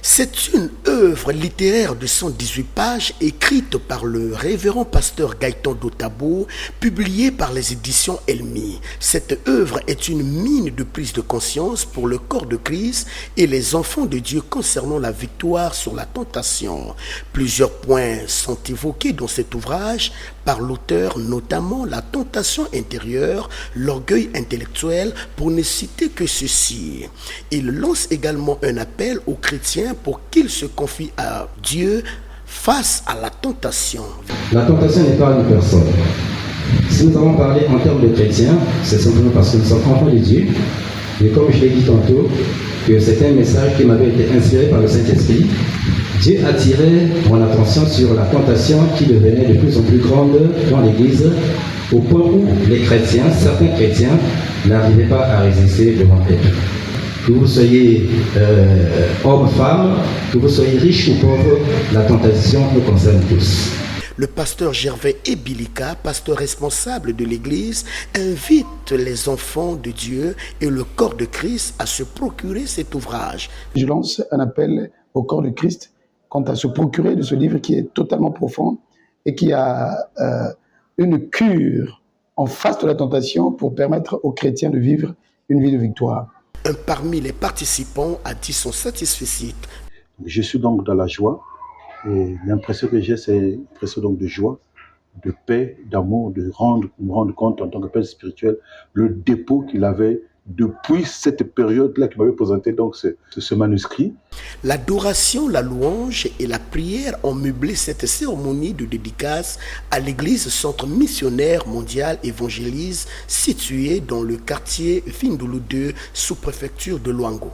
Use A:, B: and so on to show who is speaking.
A: C'est une œuvre littéraire de 118 pages écrite par le révérend pasteur Gaëtan Dotabo, publiée par les éditions Elmi. Cette œuvre est une mine de prise de conscience pour le corps de Christ et les enfants de Dieu concernant la victoire sur la tentation. Plusieurs points sont évoqués dans cet ouvrage par l'auteur, notamment la tentation intérieure, l'orgueil intellectuel, pour ne citer que ceci. Il lance également un appel aux chrétiens pour qu'ils se confient à Dieu face à la tentation.
B: La tentation n'est pas une personne. Si nous avons parlé en termes de chrétiens, c'est simplement parce que nous sommes enfants de Dieu. Et comme je l'ai dit tantôt, que c'est un message qui m'avait été inspiré par le Saint-Esprit. Dieu attirait mon attention sur la tentation qui devenait de plus en plus grande dans l'Église, au point où les chrétiens, certains chrétiens, n'arrivaient pas à résister devant elle. Que vous soyez homme, femme, que vous soyez riche ou pauvre, la tentation nous concerne tous.
A: Le pasteur Gervais Ebilika, pasteur responsable de l'Église, invite les enfants de Dieu et le corps de Christ à se procurer cet ouvrage.
C: Je lance un appel au corps de Christ quant à se procurer de ce livre qui est totalement profond et qui a une cure en face de la tentation pour permettre aux chrétiens de vivre une vie de victoire.
A: Un parmi les participants a dit son satisfecit.
D: Je suis donc dans la joie et l'impression que j'ai, c'est une impression donc de joie, de paix, d'amour, de me rendre compte en tant que père spirituel le dépôt qu'il avait depuis cette période-là qu'il m'avait présenté donc ce manuscrit.
A: L'adoration, la louange et la prière ont meublé cette cérémonie de dédicace à l'église Centre Missionnaire Mondial Évangélise située dans le quartier Findulu 2 sous-préfecture de Luango.